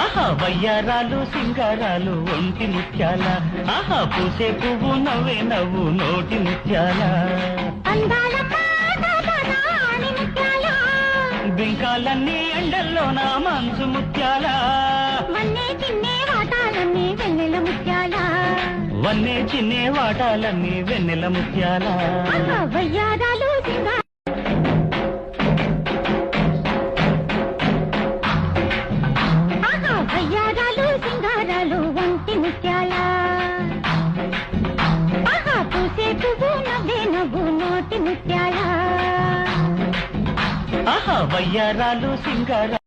ఆహా వయ్యారాలు సింగారాలు ఒంటి ముత్యాల ఆహా పూసే పువ్వు నవ్వే నవ్వు నోటి ముత్యాల బింకాలన్నీ ఎండల్లో నా మంచు ముత్యాల వన్నే చిన్నే వాటాలన్నీ వెన్నెల ముత్యాల వన్నే చిన్నే వాటాలన్నీ వెన్నెల ముత్యాల వయ్యారాలు వయ్యారాలు సింగారాలు వంటి ముత్యాల పూసే పువ్వు నవ్వే నవ్వు నోటి ముత్యాల ఆహా వయ్యారాలు సింగారాలు